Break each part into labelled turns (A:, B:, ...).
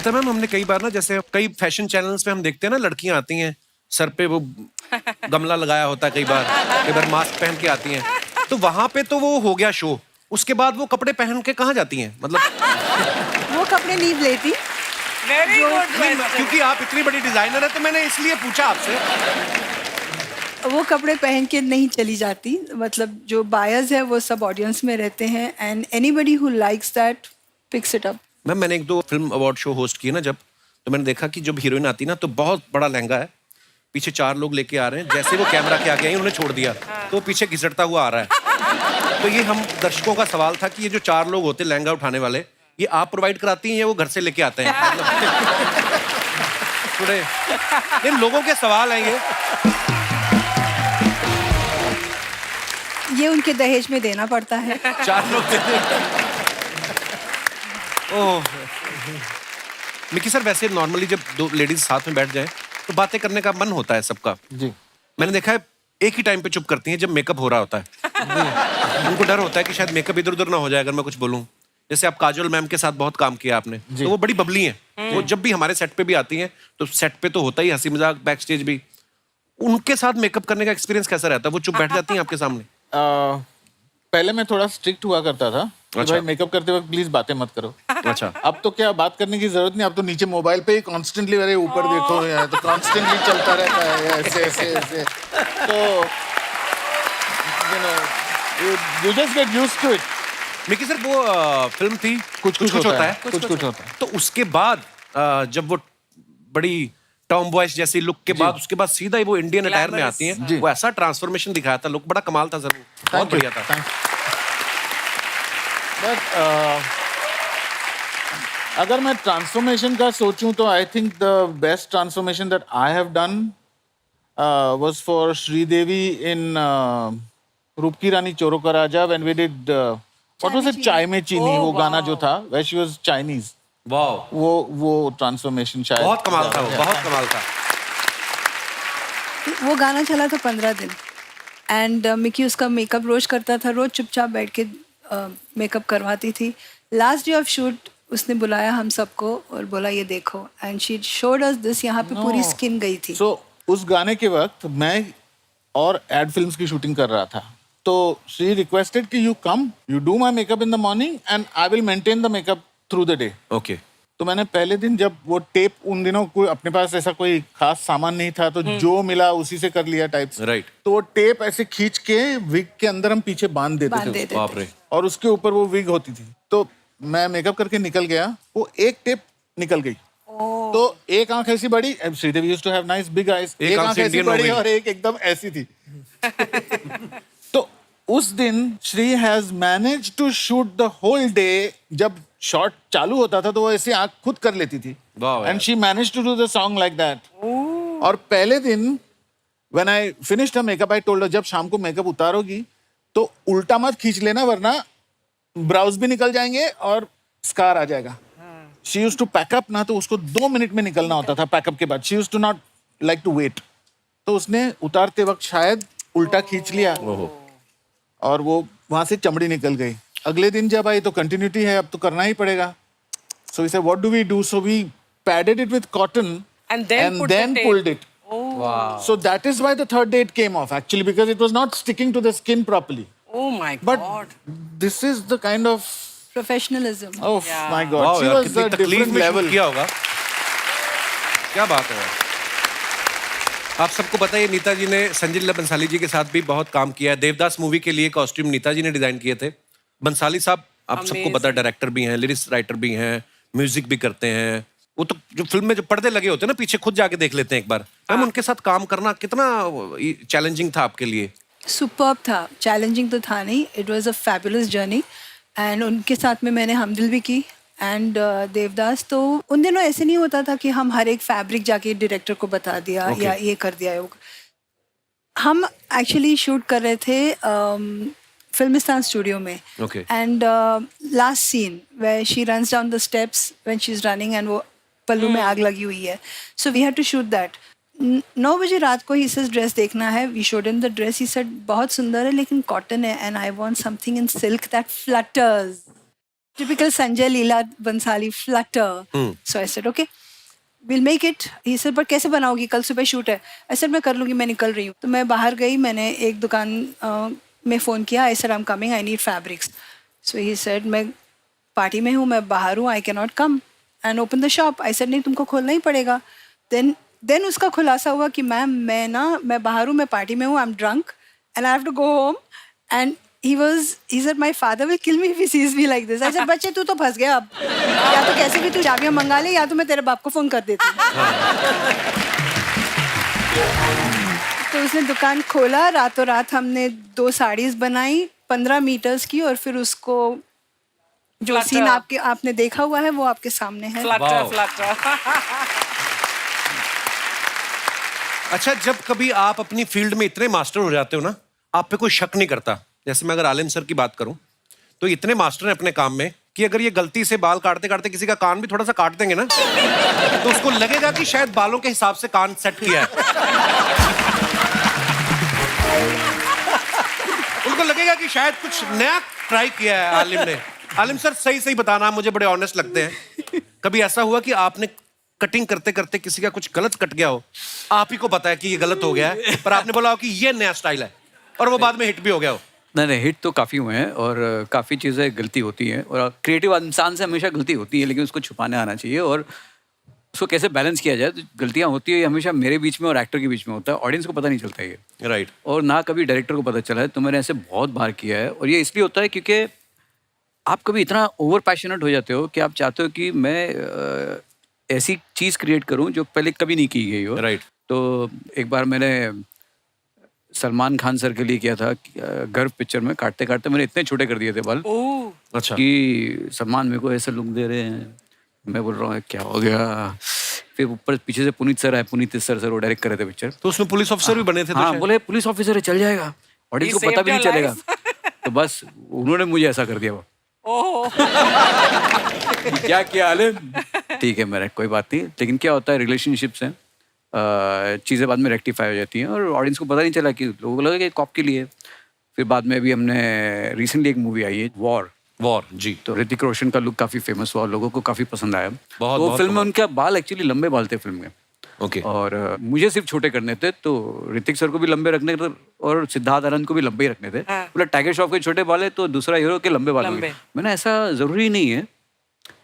A: Nikita ma'am, हमने कई बार ना, जैसे कई फैशन चैनल्स पे हम देखते हैं ना, लड़कियां आती हैं सर पे वो गमला लगाया होता है, कई बार मास्क पहन के आती हैं, तो वहां पे तो वो हो गया शो, उसके बाद वो कपड़े पहन के कहाँ जाती हैं? मतलब
B: वो कपड़े नहीं लेती।
C: वेरी गुड,
A: क्योंकि आप इतनी बड़ी डिजाइनर है तो मैंने इसलिए पूछा आपसे।
B: वो कपड़े पहन के नहीं चली जाती, मतलब जो बायर्स है वो सब ऑडियंस में रहते हैं and anybody who likes that picks it up.
A: Ma'am, मैंने 1-2 फिल्म अवार्ड शो होस्ट किए ना जब, तो मैंने देखा कि जब हीरोइन आती ना तो बहुत बड़ा लहंगा है, पीछे 4 लोग लेके आ रहे हैं, जैसे वो कैमरा के आगे आई उन्होंने छोड़ दिया तो वो पीछे घिसटता हुआ आ रहा है। तो ये हम दर्शकों का सवाल था कि ये जो 4 लोग होते लहंगा उठाने वाले, ये आप प्रोवाइड कराती हैं या वो घर से लेके आते हैं? थोड़े इन लोगों के सवाल हैं
B: ये उनके दहेज में देना पड़ता है।
A: 4 लोग ओह मिकी सर, वैसे नॉर्मली जब 2 लेडीज साथ में बैठ जाए तो बातें करने का मन होता है सबका
D: जी।
A: मैंने देखा है एक ही टाइम पे चुप करती हैं जब मेकअप हो रहा होता है। उनको डर होता है कि शायद मेकअप इधर उधर ना हो जाए अगर मैं कुछ बोलूं। जैसे आप काजोल मैम के साथ बहुत काम किया आपने, तो वो बड़ी बबली हैं, वो जब भी हमारे सेट पे भी आती हैं तो सेट पे तो होता ही हंसी मजाक, बैक स्टेज भी। उनके साथ मेकअप करने का एक्सपीरियंस कैसा रहता है? वो चुप बैठ जाती हैं आपके सामने?
D: पहले मैं थोड़ा स्ट्रिक्ट हुआ करता था कि
A: अच्छा।
D: भाई मेकअप करते वक्त प्लीज बातें मत करो।
A: अच्छा।
D: अब तो क्या बात करने की जरूरत नहीं, अब तो नीचे मोबाइल पे ही कॉन्स्टेंटली अरे ऊपर देखो यार, तो कॉन्स्टेंटली चलता रहता है ऐसे ऐसे ऐसे, तो you just get used to it।
A: Mickey sir, वो फिल्म थी कुछ होता है,
D: कुछ होता है।
A: तो उसके बाद जब वो बड़ी टॉम बॉयज जैसी लुक के बाद, उसके बाद सीधा ही वो इंडियन अटायर में आती हैं, वो ऐसा ट्रांसफॉर्मेशन दिखाया था, लुक बड़ा कमाल था सर, बहुत बढ़िया था।
D: बट अगर मैं ट्रांसफॉर्मेशन का सोचूं तो I think the best transformation that I have done was for Sridevi in Roop Ki Rani Choron Ka Raja, when we did what was it, Chai Mein Cheeni, वो गाना जो था वेयर शी वाज चाइनीज, वो ट्रांसफॉर्मेशन शायद
A: बहुत कमाल था, वो बहुत कमाल था।
B: वो गाना चला था 15 दिन एंड मिकी उसका मेकअप रोज करता था, रोज चुपचाप बैठ के मेकअप करवाती थी। लास्ट डे ऑफ शूट उसने बुलाया हम सबको और बोला ये देखो, and she showed us this, यहाँ पे पूरी स्किन गई थी।
D: सो उस गाने के वक्त मैं और एड फिल्म्स की शूटिंग कर रहा था, तो शी रिक्वेस्टेड कि you come, you do my makeup in the morning and I will maintain the makeup through the day.
A: Okay.
D: तो मैंने पहले दिन, जब वो टेप, उन दिनों कोई अपने पास ऐसा कोई खास सामान नहीं था, तो जो मिला उसी से कर लिया टाइप से।
A: राइट।
D: तो वो टेप ऐसे खींच के विग के अंदर हम पीछे बांध देते थे उसको।
A: बाप रे।
D: और उसके ऊपर वो विग होती थी, तो मैं मेकअप करके निकल गया, वो एक टेप निकल गई, तो एक आंख ऐसी बड़ी, Sridevi used to have nice big eyes, एक आंख ऐसी बड़ी और एक एकदम ऐसी थी। तो उस दिन Sri has manage to shoot the whole day. जब शॉट चालू होता था तो वो ऐसी आंख खुद कर लेती थी, and she manage to do the song like that. और पहले दिन when I finished her makeup, I told her जब शाम को मेकअप उतारोगी तो उल्टा मत खींच लेना, वरना ब्राउज भी निकल जाएंगे और स्कार आ जाएगा। शी यूज्ड टू पैकअप ना, तो उसको 2 मिनट में निकलना होता था पैकअप के बाद। She used to not like to wait, तो उसने उतारते वक्त शायद उल्टा खींच लिया और वो वहां से चमड़ी निकल गई। अगले दिन जब आई तो कंटिन्यूटी है, अब तो करना ही पड़ेगा। So we said what do we do, so we padded it with cotton
C: and then
D: pulled it. So that is why the third day it came off actually, because it was not sticking to the skin properly.
C: Oh my
D: But
C: God.
D: this is the kind of,
B: professionalism.
D: oh
C: Yeah.
D: my God,
A: वाह
D: she
A: यार,
D: was
A: कितनी
D: a
A: तकलीफ
D: different
A: में
D: level.
A: Shoot किया होगा, क्या बात है। आप सबको पता है नीता जी ने संजय लीला बंसाली जी के साथ भी बहुत काम किया है। देवदास मूवी के लिए कॉस्ट्यूम नीता जी ने डिजाइन किए थे। बंसाली साहब आप सबको पता है डायरेक्टर भी हैं, लिरिक्स राइटर भी हैं, म्यूजिक भी करते हैं। वो तो जो फिल्म में जो पर्दे लगे होते हैं ना पीछे, खुद जाके देख लेते हैं एक बार। मैम, उनके साथ काम करना कितना चैलेंजिंग था आपके लिए?
B: सुपर्ब था, चैलेंजिंग तो था नहीं, it was a fabulous journey. And उनके साथ में मैंने हमदिल भी की एंड देवदास। तो उन दिनों ऐसे नहीं होता था कि हम हर एक फैब्रिक जाके डायरेक्टर को बता दिया या ये कर दिया। हम एक्चुअली शूट कर रहे थे फिल्मिस्तान स्टूडियो में, and last scene where she runs down the steps when she is running and वो पल्लू में आग लगी हुई है, so we had to shoot that. 9 बजे रात को ही सेड ड्रेस देखना है, we showed him the dress, he said बहुत सुंदर है लेकिन कॉटन है and I want something in silk that flutters. typical Sanjay Leela Bansali flutter. So I said, okay, we'll make it. He said, but कैसे बनाओगी, कल सुबह shoot है. I said, मैं कर लूँगी, मैं निकल रही हूँ. तो मैं बाहर गई, मैंने एक दुकान में फ़ोन किया. I said, I'm coming, I need fabrics. So he said, मैं पार्टी में हूँ, मैं बाहर हूँ, I cannot come and open the shop. I said, नहीं, तुमको खोलना ही पड़ेगा. Then उसका खुलासा हुआ कि मैम मैं बाहर हूँ, मैं पार्टी में हूँ, I'm drunk and I have to go home. And he said, my father will kill me if he sees me like this. I said, बच्चे तू तो फंस गया अब. या तो कैसे भी तू चाबियां मंगा ले, या तो मैं तेरे बाप को फोन कर देती हूँ. तो उसने दुकान खोला. रातों रात हमने 2 साड़ीज बनाई 15 मीटर्स की, और फिर उसको जो सीन आपने देखा हुआ है वो आपके सामने है.
C: फ्लटर.
A: अच्छा, जब कभी आप अपनी फील्ड में इतने मास्टर हो जाते हो ना, आप पे कोई शक नहीं करता. जैसे मैं अगर आलिम सर की बात करूं, तो इतने मास्टर हैं अपने काम में कि अगर ये गलती से बाल काटते काटते किसी का कान भी थोड़ा सा काट देंगे ना, तो उसको लगेगा कि शायद बालों के हिसाब से कान सेट किया है. उनको लगेगा कि शायद कुछ नया ट्राई किया है आलिम ने. आलिम सर, सही सही बताना, मुझे बड़े ऑनेस्ट लगते हैं. कभी ऐसा हुआ कि आपने कटिंग करते करते किसी का कुछ गलत कट गया हो, आप ही को पता है कि ये गलत हो गया है, पर आपने बोला हो कि ये नया स्टाइल है, और वो बाद में हिट भी हो गया हो?
E: नहीं, हिट तो काफ़ी हुए हैं और काफ़ी चीज़ें गलती होती हैं, और क्रिएटिव इंसान से हमेशा गलती होती है, लेकिन उसको छुपाने आना चाहिए और उसको कैसे बैलेंस किया जाए. तो गलतियाँ होती है हमेशा मेरे बीच में और एक्टर के बीच में होता है, ऑडियंस को पता नहीं चलता ये.
A: राइट.
E: और ना कभी डायरेक्टर को पता चला है. तो मैंने ऐसे बहुत बार किया है, और ये इसलिए होता है क्योंकि आप कभी इतना ओवर पैशनेट हो जाते हो कि आप चाहते हो कि मैं ऐसी चीज़ क्रिएट करूं जो पहले कभी नहीं की गई हो.
A: राइट.
E: तो एक बार मैंने सलमान खान सर के लिए किया था. गर्व पिक्चर में काटते काटते मैंने इतने छोटे कर दिए थे बाल
A: अच्छा
E: कि सलमान मेरे को ऐसा लुक दे रहे हैं. मैं बोल रहा हूँ क्या हो गया. फिर ऊपर पीछे से पुनीत सर आए, पुनीत सर वो डायरेक्ट कर रहे थे पिक्चर.
A: तो उसमें पुलिस ऑफिसर भी बने थे? तो
E: हाँ,
A: शायद?
E: बोले पुलिस ऑफिसर है, चल जाएगा, ऑडियंस को पता भी नहीं चलेगा. तो बस उन्होंने मुझे ऐसा कर दिया. वो क्या किया आलिम? ठीक है मेरा, कोई बात नहीं. लेकिन क्या होता है, रिलेशनशिप्स हैं, चीज़ें बाद में रेक्टिफाई हो जाती हैं, और ऑडियंस को पता नहीं चला कि लोगों को लगा कि कॉप के लिए. फिर बाद में अभी हमने रिसेंटली एक मूवी आई है वॉर
A: जी.
E: तो ऋतिक रोशन का लुक काफ़ी फेमस हुआ, लोगों को काफ़ी पसंद आया.
A: बहुत
E: वो फिल्म में उनके बाल एक्चुअली लंबे बाल थे फिल्म में.
A: ओके.
E: और मुझे सिर्फ छोटे करने थे, तो ऋतिक सर को भी लंबे रखने थे और सिद्धार्थ आनंद को भी लंबे ही रखने थे. बोला टाइगर श्रॉफ के छोटे बाल है तो दूसरा हीरो के लंबे बाल होंगे. मैंने ऐसा जरूरी नहीं है.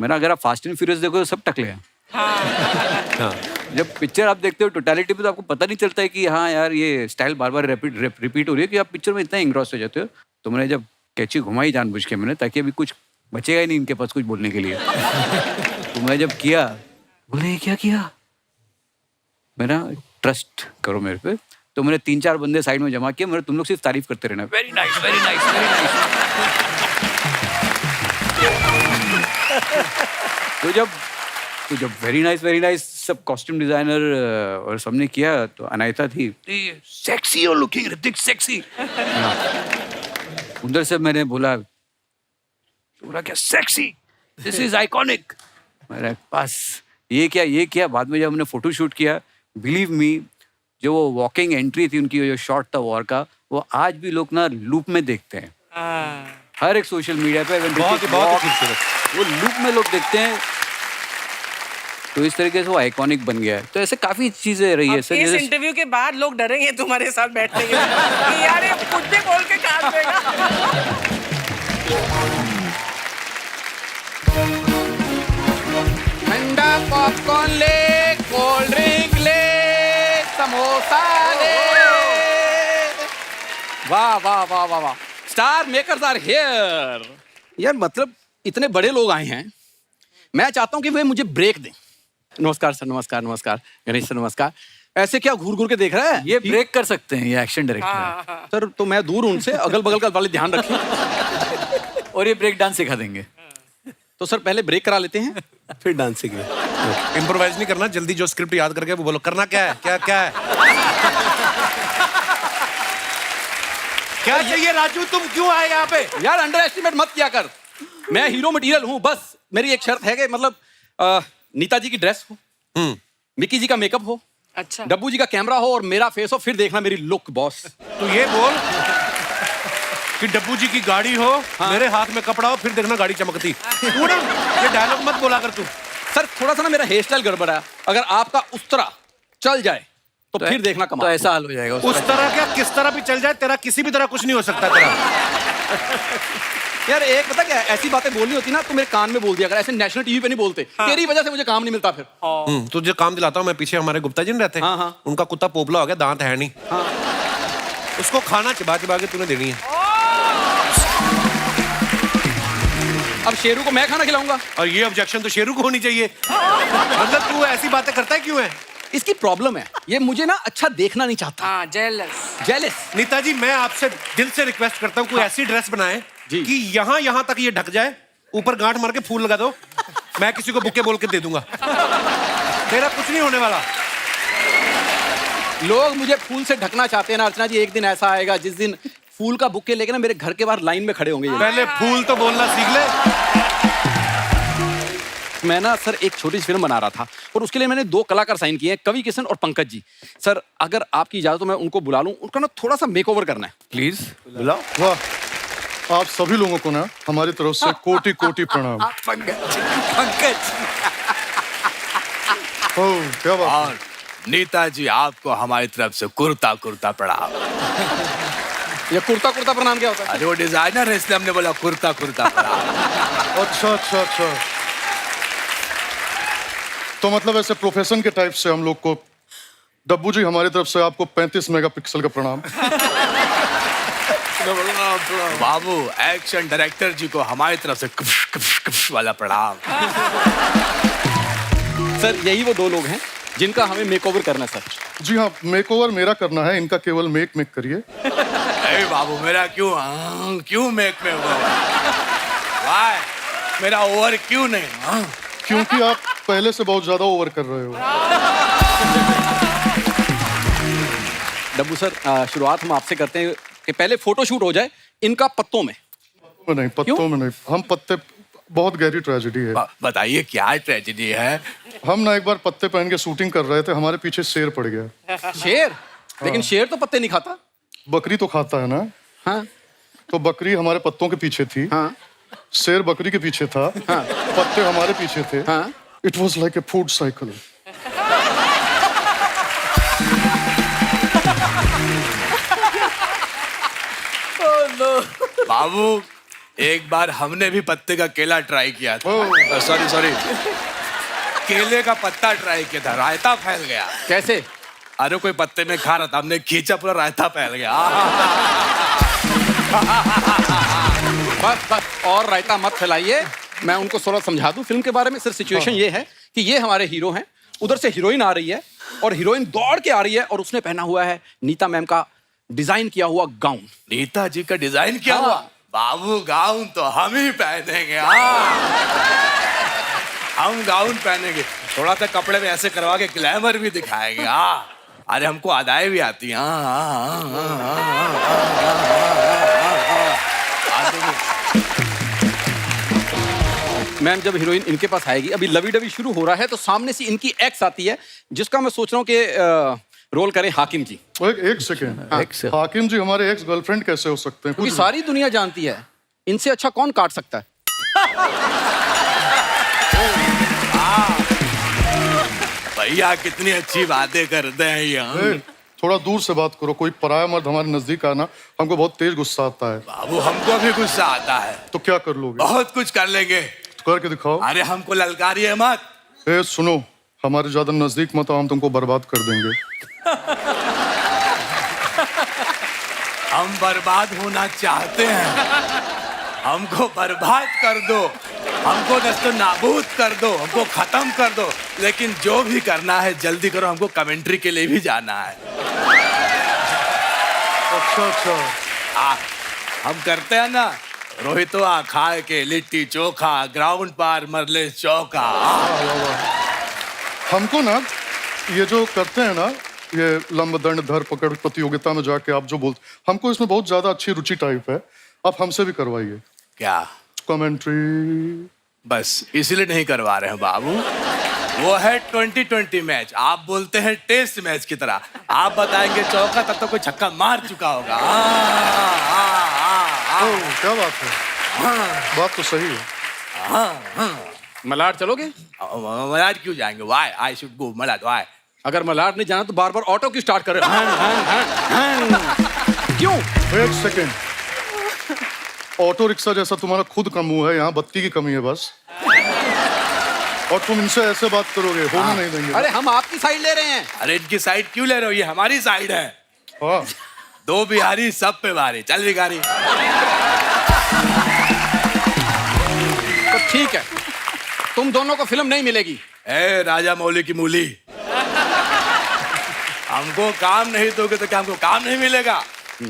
E: मैंने अगर आप फास्ट एंड फ्यूरियस देखो तो सब टकले हैं.
A: हाँ.
E: जब पिक्चर आप देखते हो टोटलिटी में तो आपको पता नहीं चलता है कि हाँ यार ये स्टाइल बार बार रिपीट हो रही है, कि आप पिक्चर में इतना इंग्रॉस हो जाते हो. तो मैंने जब कैची घुमाई जानबूझ के मैंने, ताकि अभी कुछ बचेगा ही नहीं इनके पास कुछ बोलने के लिए. तो मैं जब किया, बोले क्या किया, मेरा ट्रस्ट करो मेरे पे. तो मैंने 3-4 बंदे साइड में जमा किए. मैंने तुम लोग सिर्फ तारीफ करते रहना, very nice very nice very nice. तो जब वेरी नाइस सब कॉस्ट्यूम डिजाइनर और सबने किया, तो अनायता थी, सेक्सी और लुकिंग ऋतिक सेक्सी. उधर से मैंने बोला क्या सेक्सी, दिस इज आइकॉनिक. मेरे पास ये क्या. बाद में जब हमने फोटो शूट किया, बिलीव मी, जो वो वॉकिंग एंट्री थी उनकी, जो शॉट था वॉर का, वो आज भी लोग ना लूप में देखते हैं. हर एक सोशल मीडिया पे
A: बहुत खूबसूरत.
E: वो लूप में लोग देखते हैं. तो इस तरीके से वो आइकॉनिक बन गया है. तो ऐसे काफी चीजें रही है.
C: इस इंटरव्यू के बाद लोग डरेंगे तुम्हारे साथ बैठने के कि यार ये कुछ भी बोल के काट देगा.
F: ठंडा पॉपकॉर्न ले, कोल्ड ड्रिंक ले, समोसा ले. वाह वाह वाह वाह वाह. Star makers are here. यार मतलब इतने बड़े लोग आए हैं, मैं चाहता हूं कि वे मुझे ब्रेक दें. नमस्कार सर, नमस्कार. गणेश सर नमस्कार. ऐसे क्या घूर घूर के देख रहा है?
E: ये ब्रेक कर सकते हैं, ये एक्शन डायरेक्टर है.
F: सर तो मैं दूर हूं उनसे, अगल बगल का वाले ध्यान रखें.
E: और ये ब्रेक डांस सिखा देंगे.
F: तो सर पहले ब्रेक करा लेते हैं, फिर डांस सीखेंगे.
A: इम्प्रोवाइज नहीं करना, जल्दी जो स्क्रिप्ट याद करके वो बोलो. करना क्या है, क्या है? क्या चाहिए राजू, तुम क्यों आए यहाँ पे?
F: यार अंडर एस्टिमेट मत किया कर. मैं हीरो मटेरियल हूँ. बस मेरी एक शर्त है कि मतलब नीता जी की ड्रेस हो, मिक्की जी का मेकअप हो,
C: अच्छा,
F: डब्बू जी का कैमरा हो और मेरा फेस हो, फिर देखना मेरी लुक बॉस.
A: तो ये बोल कि डब्बू जी की गाड़ी हो, मेरे हाथ में कपड़ा हो, फिर देखना गाड़ी चमकती। तू ना ये डायलॉग मत बोला कर तू।
F: सर थोड़ा सा ना मेरा हेयर स्टाइल गड़बड़ है, अगर आपका उस तरह चल जाए तो फिर देखना
E: तो
F: कमाल।
E: ऐसा हाल हो जाएगा
A: उस तरह क्या, किस तरह भी चल जाए, तेरा किसी भी तरह कुछ नहीं हो सकता तेरा।
F: यार एक पता क्या है, ऐसी बातें बोलनी होती ना तो मेरे कान में बोल दिया, अगर ऐसे नेशनल टीवी पे नहीं बोलते। तेरी वजह से मुझे काम नहीं मिलता फिर।
A: तुझे काम दिलाता हूँ मैं, पीछे हमारे गुप्ता जी नहीं रहते,
F: हाँ।
A: उनका कुत्ता पोपला हो गया, दांत है नहीं, उसको खाना चिबा चिबा के तूने देनी है।
F: अब शेरू को मैं खाना खिलाऊंगा?
A: और ये ऑब्जेक्शन तो शेरू को होनी चाहिए। मतलब तू ऐसी बातें करता है क्यों है?
F: इसकी प्रॉब्लम है, ये मुझे ना अच्छा देखना नहीं चाहता।
C: हाँ जेलस।
F: जेलस।
A: नीता जी मैं आपसे दिल से रिक्वेस्ट करता हूँ, कोई ऐसी ड्रेस बनाए
F: जी।
A: कि यहाँ तक ये ढक जाए, ऊपर गांठ मार के फूल लगा दो, मैं किसी को बुके बोल के दे दूंगा। तेरा कुछ नहीं होने वाला।
F: लोग मुझे फूल से ढकना चाहते हैं ना अर्चना जी, एक दिन ऐसा आएगा जिस दिन फूल का बुके लेके ना मेरे घर के बाहर लाइन में खड़े होंगे ये।
A: पहले फूल तो बोलना सीख ले।
F: मैं ना सर एक छोटी सी फिल्म बना रहा था और उसके लिए मैंने 2 कलाकार साइन किए हैं, कवि किशन और पंकज जी। सर अगर आपकी इजाजत तो मैं उनको बुला लूं, उनका ना थोड़ा सा मेकओवर करना है प्लीज।
D: बुलाओ। वाह, आप सभी लोगों को ना हमारी तरफ से कोटि कोटि प्रणाम।
F: पंकज
D: ओह क्या बात है।
G: और नेताजी आपको हमारी तरफ से कुर्ता कुर्ता प्रणाम।
F: ये कुर्ता कुर्ता प्रणाम क्या होता है?
G: अरे वो डिजाइनर है इसलिए हमने बोला कुर्ता कुर्ता प्रणाम।
D: अच्छा अच्छा अच्छा, तो मतलब ऐसे प्रोफेशन के टाइप से हम लोग को, डब्बू जी हमारी तरफ से आपको 35 मेगापिक्सल का प्रणाम।
G: बाबू एक्शन डायरेक्टर जी को हमारी तरफ से कुश कुश कुश वाला प्रणाम।
F: सर यही वो 2 लोग हैं जिनका हमें मेकओवर करना है सर।
D: जी हाँ, मेकओवर मेरा करना है, इनका केवल मेक मेक करिए।
G: अरे बाबू मेरा क्यों मेक में हुआ? वाह मेरा ओवर क्यों नहीं?
D: क्योंकि आप पहले से बहुत ज्यादा ओवर कर रहे हो।
F: डब्बू सर शुरुआत हम आपसे करते हैं कि पहले फोटो शूट हो जाए इनका पत्तों में।
D: नहीं, पत्तों में नहीं, हम पत्ते, बहुत गहरी ट्रेजेडी है।
G: बताइए क्या ट्रेजेडी है?
D: हम ना एक बार पत्ते पहन के शूटिंग कर रहे थे, हमारे पीछे शेर पड़ गया।
F: शेर? लेकिन शेर तो पत्ते नहीं खाता।
D: बकरी तो खाता है ना।
F: हाँ
D: तो बकरी हमारे पत्तों के पीछे थी,
F: हाँ
D: शेर बकरी के पीछे था, पत्ते हमारे पीछे थे।
F: हाँ।
D: It was like a food cycle.
G: बाबू एक बार हमने भी पत्ते का केला ट्राई किया था। सॉरी केले का पत्ता ट्राई किया था, रायता फैल गया।
F: कैसे?
G: अरे कोई पत्ते में खा रहा था, हमने खींचा पूरा रायता फैल गया।
F: बस और रायता मत फैलाइए, मैं उनको थोड़ा समझा दूं फिल्म के बारे में। सर सिचुएशन ये है कि ये हमारे हीरो हैं, उधर से हीरोइन आ रही है और हीरोइन दौड़ के आ रही है और उसने पहना हुआ है नीता मैम का डिजाइन किया हुआ गाउन।
G: नीता जी का डिजाइन क्या हुआ? बाबू गाउन तो हम ही पहनेंगे। हम गाउन पहनेंगे, थोड़ा सा कपड़े में ऐसे करवा के ग्लैमर भी दिखाएंगे। अरे हमको अदाएं भी आती हैं।
F: मैम जब हीरोइन इनके पास आएगी, अभी लवी डवी शुरू हो रहा है, तो सामने से इनकी एक्स आती है जिसका मैं सोच रहा हूँ कि रोल करें हाकिम जी।
D: एक सेकेंड, हाकिम जी हमारे एक्स गर्लफ्रेंड कैसे हो सकते हैं?
F: क्योंकि सारी दुनिया जानती है इनसे अच्छा कौन काट सकता है।
G: भैया कितनी अच्छी बातें करते हैं ये।
D: थोड़ा दूर से बात करो, कोई पराया मर्द हमारे नजदीक आना, हमको बहुत तेज गुस्सा आता है।
G: बाबू हमको भी गुस्सा आता है।
D: तो क्या कर लोगे?
G: बहुत कुछ कर लेंगे।
D: करके दिखाओ।
G: अरे हमको ललकारिए मत।
D: ए सुनो, हमारे ज्यादा नजदीक मत आओ, हम तुमको बर्बाद कर देंगे।
G: हम बर्बाद होना चाहते हैं, हमको बर्बाद कर दो, हमको दस्तो नाबूद कर दो, हमको खत्म कर दो, लेकिन जो भी करना है जल्दी करो, हमको कमेंट्री के लिए भी जाना है।
D: अच्छा
G: हम करते हैं ना, रोहितो खाए के लिट्टी चोखा, ग्राउंड पार मरले चौका।
D: हमको ना ये जो करते हैं ना, ये लंब दंड धर पकड़ प्रतियोगिता में जाके आप जो बोलते, हमको इसमें बहुत ज्यादा अच्छी रुचि टाइप है, आप हमसे भी करवाइए।
G: क्या
D: कमेंट्री?
G: बस इसीलिए नहीं करवा रहे हैं बाबू, वो है 2020 मैच, आप बोलते हैं टेस्ट मैच की तरह। आप बताएंगे चौका, तब तो कोई छक्का मार चुका होगा।
H: ओह, क्या बात है, बात तो सही है।
F: मलाड चलोगे?
G: मलाड क्यों जाएंगे? Why I should go Malad? Why?
F: अगर मलाड नहीं जाना तो बार बार ऑटो क्यों स्टार्ट कर रहे हो? क्यों?
H: एक सेकेंड, ऑटो रिक्शा जैसा तुम्हारा खुद का मुंह है, यहाँ बत्ती की कमी है बस। और तुम इनसे ऐसे बात करोगे, होने नहीं देंगे।
F: अरे हम आपकी साइड ले रहे हैं।
G: अरे इनकी साइड क्यों ले रहे हो? ये हमारी साइड है।
H: हाँ,
G: 2 बिहारी सब पे भारी। चल भिखारी।
F: तो ठीक है, तुम दोनों को फिल्म नहीं मिलेगी।
G: ए राजा मौली की मूली, हमको काम नहीं दोगे तो क्या हमको काम नहीं मिलेगा?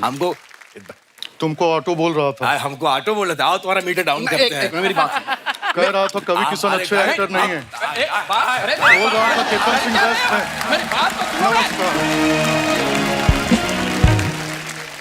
G: हमको
H: तुमको ऑटो बोल रहा था,
G: हमको ऑटो बोल रहा था। आओ तुम्हारा मीटर डाउन करते हैं।
F: मेरी बात सुनो।
H: कह रहा था कवि किशन अच्छे एक्टर नहीं है,
F: अरे,
H: बोल रहा था केतन सिंह बेस्ट है।
F: मेरी बात तो सुनो।
H: नमस्कार।